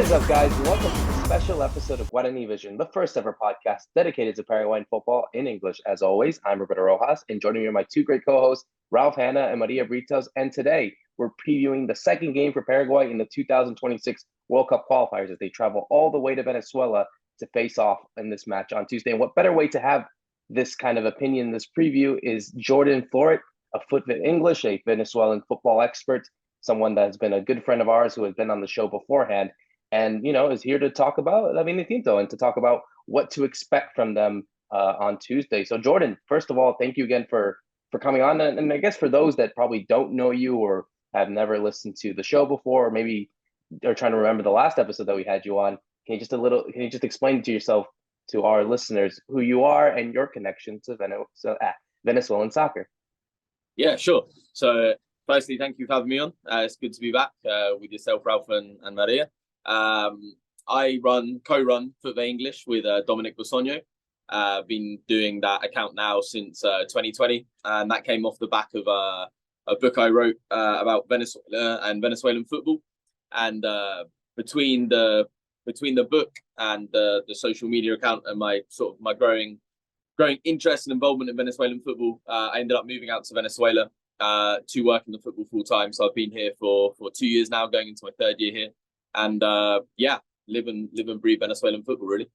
What is up, guys? Welcome to the special episode of Guarani Vision, the first ever podcast dedicated to Paraguayan football in English. As always, I'm Roberto Rojas, and joining me are my two great co-hosts, Ralph Hannah Maria Britos. And today, we're previewing the second game for Paraguay in the 2026 World Cup qualifiers as they travel all the way to Venezuela to face off in this match on Tuesday. And what better way to have this kind of opinion, this preview, is Jordan Florit, a FUTVE English, a Venezuelan football expert, someone that has been a good friend of ours who has been on the show beforehand, and is here to talk about La Vinotinto and to talk about what to expect from them on Tuesday. So, Jordan, first of all, thank you again for coming on. And I guess for those that probably don't know you or have never listened to the show before, or maybe are trying to remember the last episode that we had you on, can you just explain to yourself, to our listeners, who you are and your connection to Venezuelan soccer? Yeah, sure. So, firstly, thank you for having me on. It's good to be back with yourself, Ralph and Maria. I co-run FUTVE English with Dominic Bosogno. Been doing that account now since 2020, and that came off the back of a book I wrote about Venezuela and Venezuelan football. And between the book and the social media account and my growing interest and involvement in Venezuelan football, I ended up moving out to Venezuela to work in the football full time. So I've been here for 2 years now, going into my third year here. And live and breathe Venezuelan football, really.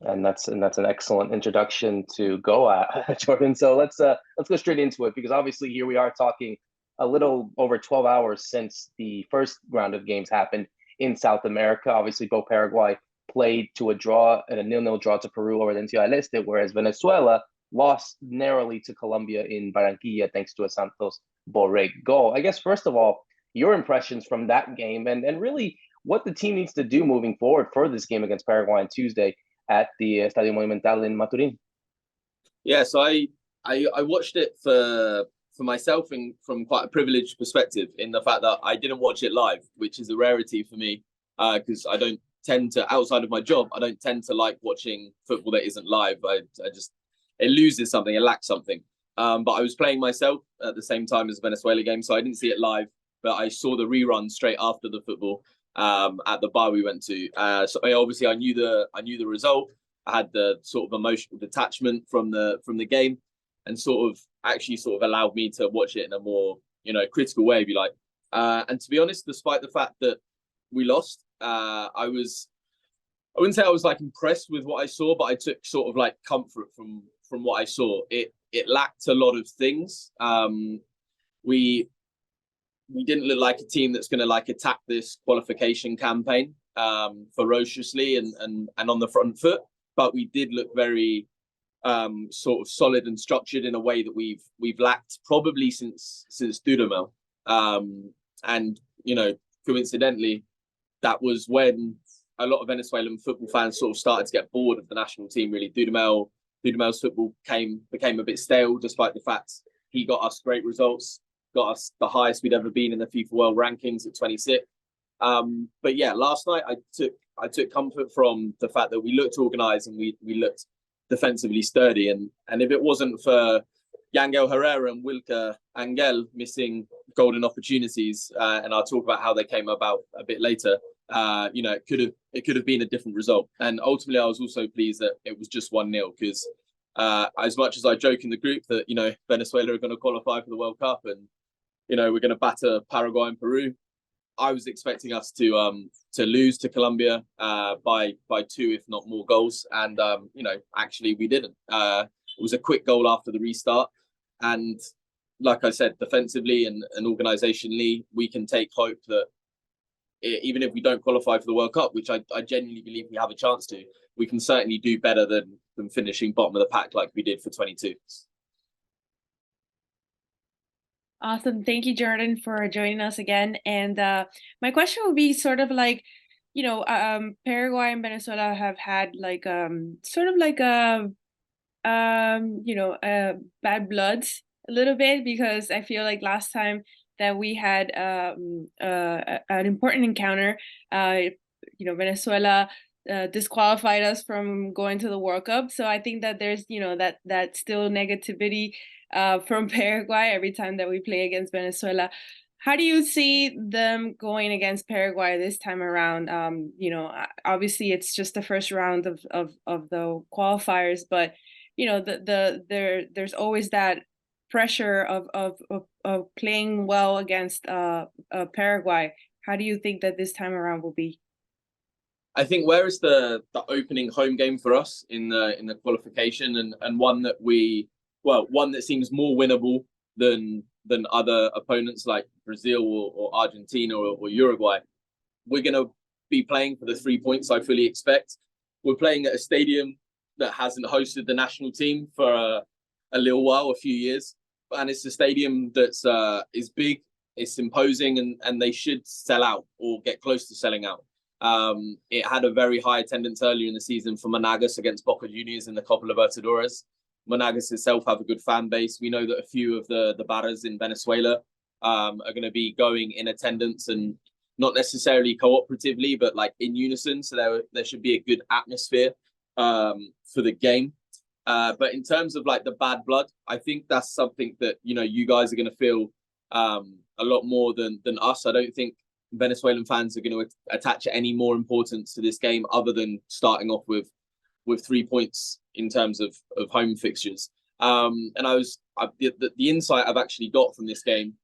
And that's an excellent introduction to go at, Jordan. So let's go straight into it, because obviously here we are talking a little over 12 hours since the first round of games happened in South America. Obviously, both Paraguay played to a draw and a 0-0 draw to Peru over the Ciudad del Este, whereas Venezuela lost narrowly to Colombia in Barranquilla thanks to a Santos Borré goal. I guess, first of all, your impressions from that game and really what the team needs to do moving forward for this game against Paraguay on Tuesday at the Estadio Monumental in Maturin. Yeah, so I watched it for myself and from quite a privileged perspective, in the fact that I didn't watch it live, which is a rarity for me, because I don't tend to, outside of my job, I don't tend to like watching football that isn't live. It loses something, it lacks something. But I was playing myself at the same time as the Venezuela game, so I didn't see it live, but I saw the rerun straight after the football at the bar we went to. So I knew the result. I had the sort of emotional detachment from the game, and sort of allowed me to watch it in a more critical way, if you like. And to be honest, despite the fact that we lost, I wouldn't say I was like impressed with what I saw, but I took sort of like comfort from what I saw. It lacked a lot of things. We didn't look like a team that's going to like attack this qualification campaign ferociously and on the front foot, but we did look very sort of solid and structured in a way that we've lacked probably since Dudamel. And coincidentally, that was when a lot of Venezuelan football fans sort of started to get bored of the national team. Really, Dudamel's football became a bit stale, despite the fact he got us great results. Got us the highest we'd ever been in the FIFA World rankings at 26. But yeah, last night I took comfort from the fact that we looked organised and we looked defensively sturdy. And if it wasn't for Yangel Herrera and Wilker Angel missing golden opportunities, and I'll talk about how they came about a bit later, it could have been a different result. And ultimately, I was also pleased that it was just 1-0, because as much as I joke in the group that Venezuela are going to qualify for the World Cup and we're going to batter Paraguay and Peru, I was expecting us to lose to Colombia by 2, if not more goals. And actually we didn't. It was a quick goal after the restart, and like I said, defensively and organisationally, we can take hope that even if we don't qualify for the World Cup, which I genuinely believe we have a chance to, we can certainly do better than finishing bottom of the pack like we did for 22. Awesome. Thank you, Jordan, for joining us again. And my question would be sort of like, Paraguay and Venezuela have had like sort of like bad bloods a little bit, because I feel like last time that we had an important encounter, Venezuela disqualified us from going to the World Cup. So I think that there's that still negativity from Paraguay every time that we play against Venezuela. How do you see them going against Paraguay this time around? Obviously it's just the first round of the qualifiers, but there's always that pressure of playing well against Paraguay. How do you think that this time around will be? I think where is the opening home game for us in the qualification, and one that seems more winnable than other opponents like Brazil or Argentina or Uruguay. We're going to be playing for the 3 points, I fully expect. We're playing at a stadium that hasn't hosted the national team for a little while, a few years. And it's a stadium that's is big, it's imposing, and they should sell out or get close to selling out. It had a very high attendance earlier in the season for Monagas against Boca Juniors in the Copa Libertadores. Monagas itself have a good fan base. We know that a few of the barras in Venezuela are going to be going in attendance, and not necessarily cooperatively, but like in unison. So there should be a good atmosphere for the game. But in terms of like the bad blood, I think that's something that, you guys are going to feel a lot more than us. I don't think Venezuelan fans are going to attach any more importance to this game other than starting off with 3 points in terms of home fixtures. And the insight I've actually got from this game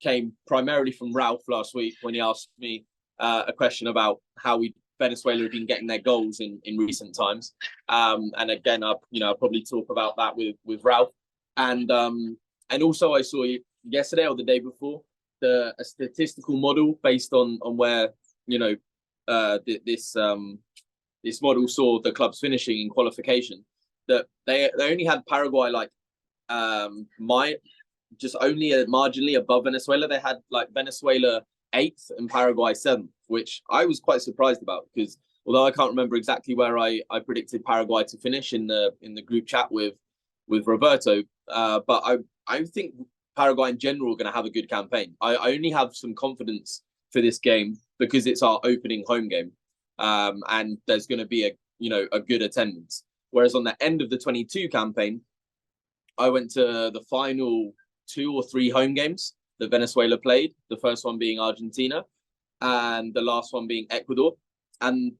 came primarily from Ralph last week when he asked me a question about how Venezuela have been getting their goals in recent times. And again, I'll probably talk about that with Ralph. And also I saw yesterday or the day before a statistical model based on where this model saw the clubs finishing in qualification, that they only had Paraguay just only marginally above Venezuela. They had like Venezuela 8th and Paraguay 7th, which I was quite surprised about, because although I can't remember exactly where I predicted Paraguay to finish in the group chat with Roberto, but I think Paraguay in general are going to have a good campaign. I only have some confidence for this game because it's our opening home game. And there's going to be a good attendance. Whereas on the end of the 22 campaign, I went to the final 2 or 3 home games that Venezuela played, the first one being Argentina and the last one being Ecuador. And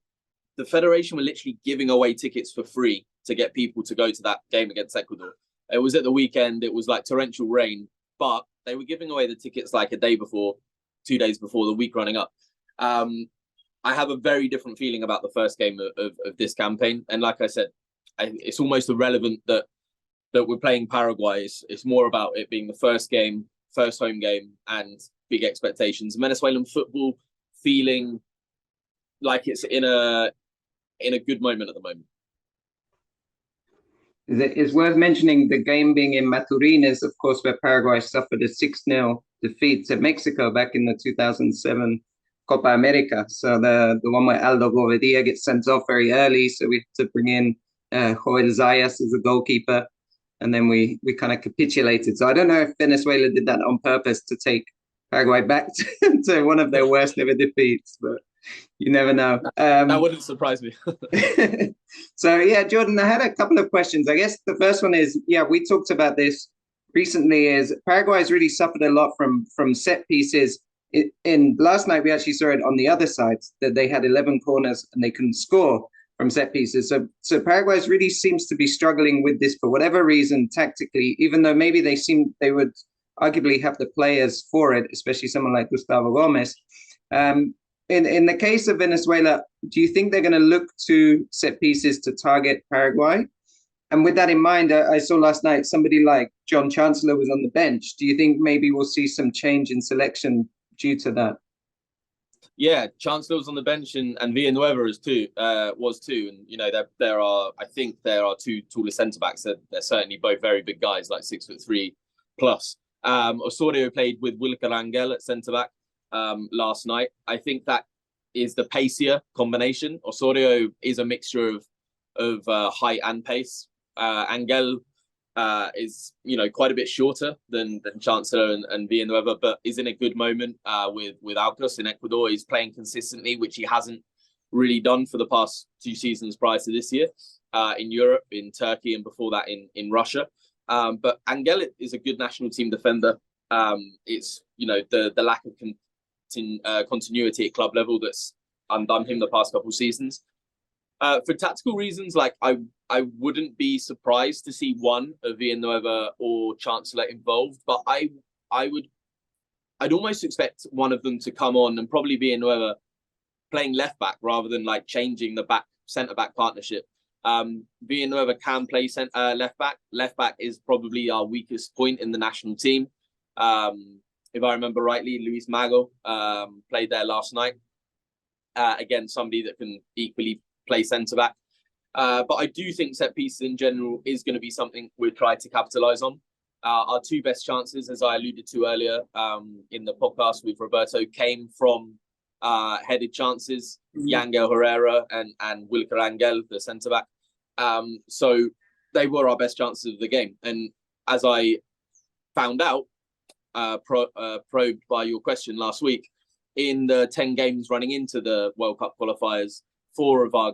the federation were literally giving away tickets for free to get people to go to that game against Ecuador. It was at the weekend, it was like torrential rain, but they were giving away the tickets like a day before, 2 days before, the week running up. I have a very different feeling about the first game of this campaign. And like I said, it's almost irrelevant that we're playing Paraguay. It's more about it being the first home game, and big expectations. Venezuelan football feeling like it's in a good moment at the moment. It's worth mentioning the game being in Maturin is, of course, where Paraguay suffered a 6-0 defeat at Mexico back in the 2007 Copa America. So the one where Aldo Bobadilla gets sent off very early, so we have to bring in Joel Zayas as a goalkeeper, and then we kind of capitulated. So I don't know if Venezuela did that on purpose to take Paraguay back to one of their worst ever defeats, but you never know. That wouldn't surprise me. So yeah, Jordan, I had a couple of questions. I guess the first one is, we talked about this recently, is Paraguay has really suffered a lot from set pieces. In last night, we actually saw it on the other side, that they had 11 corners and they couldn't score from set pieces. So Paraguay really seems to be struggling with this for whatever reason tactically, even though maybe they would arguably have the players for it, especially someone like Gustavo Gomez. In the case of Venezuela, do you think they're going to look to set pieces to target Paraguay? And with that in mind, I saw last night somebody like John Chancellor was on the bench. Do you think maybe we'll see some change in selection due to that? Yeah, Chancellor was on the bench, and Villanueva was too. And I think there are 2 taller centre backs. They're certainly both very big guys, like 6'3" plus. Osorio played with Wilker Angel at centre back last night. I think that is the pacier combination. Osorio is a mixture of height and pace. Angel is quite a bit shorter than Chancellor and Villanueva, but is in a good moment with Alcos in Ecuador. He's playing consistently, which he hasn't really done for the past 2 seasons prior to this year, in Europe, in Turkey, and before that in Russia. But Angel is a good national team defender. It's the lack of continuity at club level that's undone him the past couple of seasons. For tactical reasons, like I wouldn't be surprised to see one of Villanueva or Chancellor involved, but I'd almost expect one of them to come on and probably Villanueva playing left back rather than like changing the centre back partnership. Villanueva can play left back. Left back is probably our weakest point in the national team. If I remember rightly, Luis Mago played there last night. Again, somebody that can equally play centre back. But I do think set pieces in general is going to be something we'll try to capitalise on. Our two best chances, as I alluded to earlier in the podcast with Roberto, came from headed chances. Yangel Herrera and Wilker Angel, the centre back. So they were our best chances of the game. And as I found out, probed by your question last week, in the 10 games running into the World Cup qualifiers, 4 of our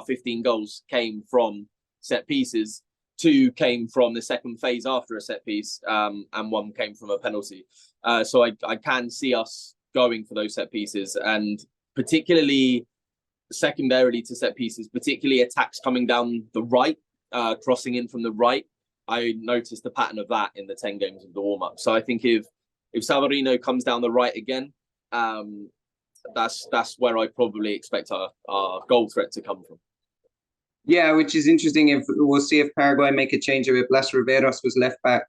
15 goals came from set pieces. 2 came from the second phase after a set piece, and 1 came from a penalty. So I can see us going for those set pieces, and particularly secondarily to set pieces, particularly attacks coming down the right, crossing in from the right. I noticed the pattern of that in the 10 games of the warm-up. So I think if Savarino comes down the right again, that's where I probably expect our goal threat to come from. Yeah, which is interesting. If we'll see if Paraguay make a change of it. Blas Riveros was left back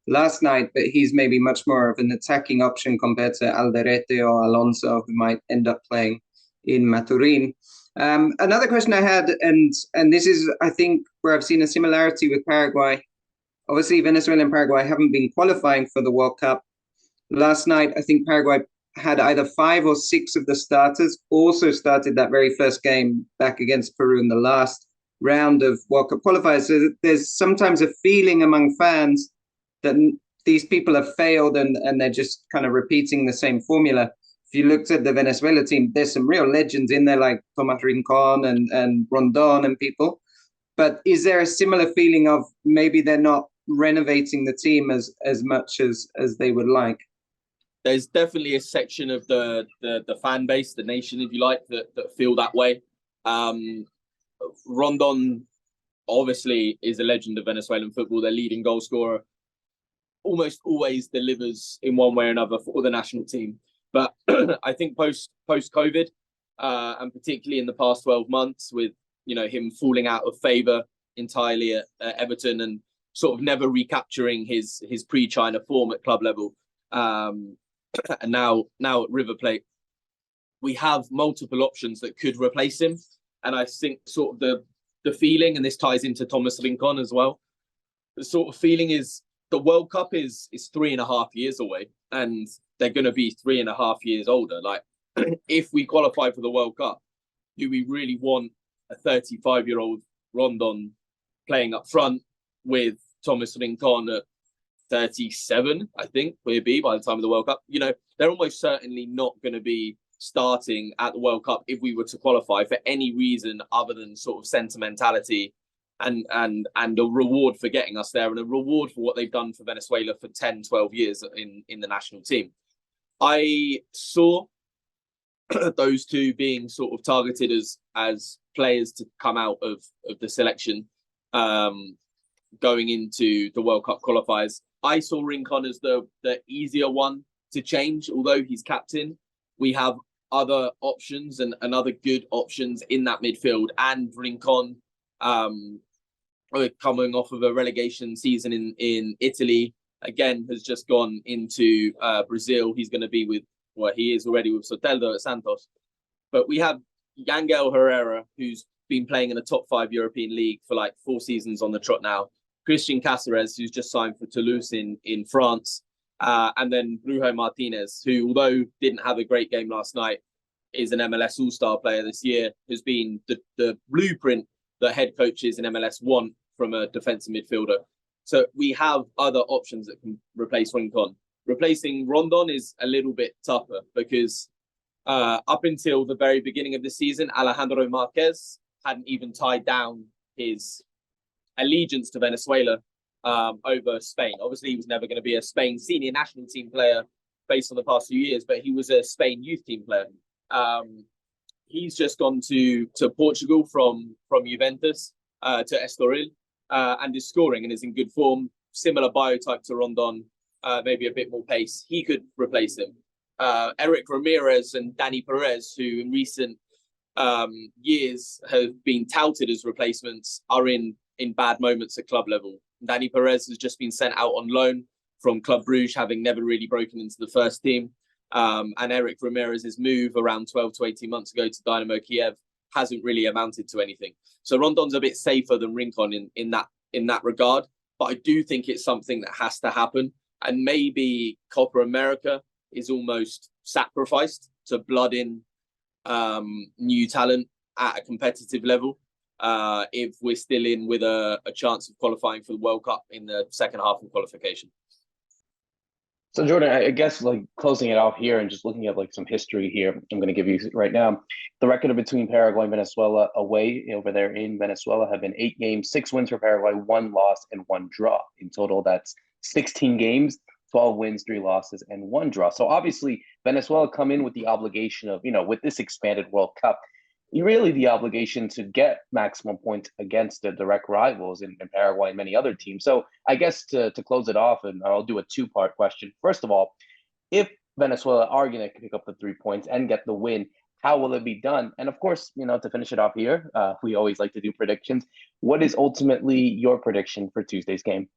last night, but he's maybe much more of an attacking option compared to Alderete or Alonso, who might end up playing in Maturin. Another question I had, and this is, I think, where I've seen a similarity with Paraguay. Obviously, Venezuela and Paraguay haven't been qualifying for the World Cup. Last night, I think Paraguay had either 5 or 6 of the starters also started that very first game back against Peru in the last round of World Cup qualifiers. So there's sometimes a feeling among fans that these people have failed and they're just kind of repeating the same formula. If you looked at the Venezuela team, there's some real legends in there like Tomas Rincon and Rondon and people. But is there a similar feeling of maybe they're not renovating the team as much as they would like? There's definitely a section of the fan base, the nation, if you like, that feel that way. Rondon obviously is a legend of Venezuelan football. Their leading goal scorer, almost always delivers in one way or another for the national team. But I think post-COVID, and particularly in the past 12 months, with him falling out of favour entirely at Everton and sort of never recapturing his pre-China form at club level, and now at River Plate, we have multiple options that could replace him. And I think sort of the feeling, and this ties into Tomas Rincon as well, the sort of feeling is the World Cup is 3.5 years away, and they're going to be 3.5 years older. Like, if we qualify for the World Cup, do we really want a 35-year-old Rondon playing up front with Tomas Rincon at 37, I think we'll be by the time of the World Cup? They're almost certainly not going to be starting at the World Cup if we were to qualify for any reason other than sort of sentimentality and a reward for getting us there and a reward for what they've done for Venezuela for 10, 12 years in the national team. I saw those two being sort of targeted as players to come out of the selection going into the World Cup qualifiers. I saw Rincon as the easier one to change, although he's captain. We have other options and other good options in that midfield, and Rincon coming off of a relegation season in Italy, again, has just gone into Brazil. He's going to be he is already with Soteldo at Santos. But we have Yangel Herrera, who's been playing in a top 5 European league for like 4 seasons on the trot now. Christian Cáceres, who's just signed for Toulouse in France. And then Brujo Martinez, who, although didn't have a great game last night, is an MLS All-Star player this year, has been the blueprint that head coaches in MLS want from a defensive midfielder. So we have other options that can replace Rincon. Replacing Rondon is a little bit tougher because up until the very beginning of the season, Alejandro Marquez hadn't even tied down his allegiance to Venezuela over Spain. Obviously, he was never going to be a Spain senior national team player based on the past few years, but he was a Spain youth team player. He's just gone to Portugal from Juventus to Estoril and is scoring and is in good form. Similar biotype to Rondon, maybe a bit more pace. He could replace him. Eric Ramirez and Danny Perez, who in recent years have been touted as replacements, are in bad moments at club level. Danny Perez has just been sent out on loan from Club Brugge, having never really broken into the first team. And Eric Ramirez's move around 12 to 18 months ago to Dynamo Kiev hasn't really amounted to anything. So Rondon's a bit safer than Rincon in that regard. But I do think it's something that has to happen. And maybe Copa America is almost sacrificed to blood in new talent at a competitive level. If we're still in with a chance of qualifying for the World Cup in the second half of qualification. So Jordan, I guess like closing it off here and just looking at like some history here, I'm going to give you right now. The record between Paraguay and Venezuela away over there in Venezuela have been 8 games, 6 wins for Paraguay, 1 loss and 1 draw. In total, that's 16 games, 12 wins, 3 losses, and 1 draw. So obviously Venezuela come in with the obligation of, with this expanded World Cup, really the obligation to get maximum points against the direct rivals in Paraguay and many other teams. So I guess to close it off, and I'll do a 2-part question. First of all, if Venezuela are going to pick up the 3 points and get the win, how will it be done? And of course, to finish it off here, we always like to do predictions. What is ultimately your prediction for Tuesday's game?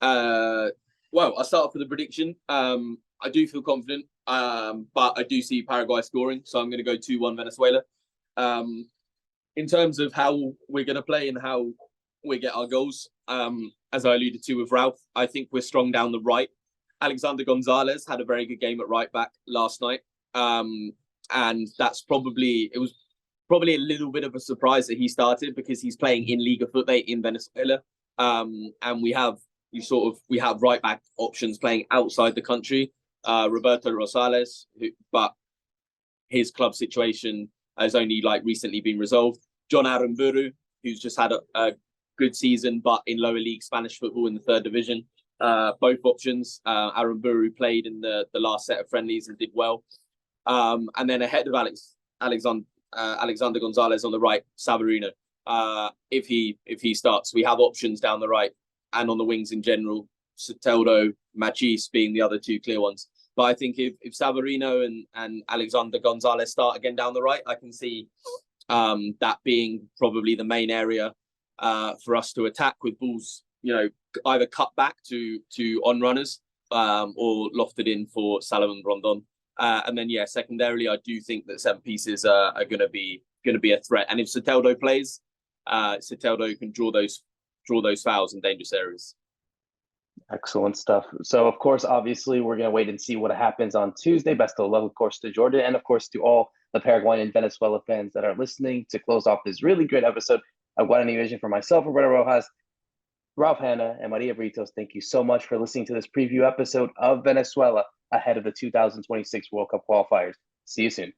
Well, I'll start off with a prediction. I do feel confident, but I do see Paraguay scoring. So I'm going to go 2-1 Venezuela. In terms of how we're going to play and how we get our goals, as I alluded to with Ralph, I think we're strong down the right. Alexander Gonzalez had a very good game at right back last night. And it was probably a little bit of a surprise that he started because he's playing in Liga FUTVE in Venezuela. And we have right back options playing outside the country. Roberto Rojas, but his club situation has only recently been resolved. John Aramburu, who's just had a good season, but in lower league Spanish football in the 3rd division. Both options. Aramburu played in the last set of friendlies and did well. And then ahead of Alexander Gonzalez on the right, Savarino. If he starts, we have options down the right and on the wings in general. Soteldo, Machis being the other 2 clear ones. But I think if Savarino and Alexander Gonzalez start again down the right, I can see that being probably the main area for us to attack with balls, either cut back to on runners or lofted in for Salomon Rondon. And then, secondarily, I do think that set pieces are going to be a threat. And if Soteldo plays, Soteldo can draw those fouls in dangerous areas. Excellent stuff. So, of course, obviously, we're going to wait and see what happens on Tuesday. Best of luck, of course, to Jordan and, of course, to all the Paraguayan and Venezuela fans that are listening to close off this really great episode of Guarani Vision. For myself, Roberto Rojas, Ralph Hannah, and Maria Britos, thank you so much for listening to this preview episode of Venezuela ahead of the 2026 World Cup qualifiers. See you soon.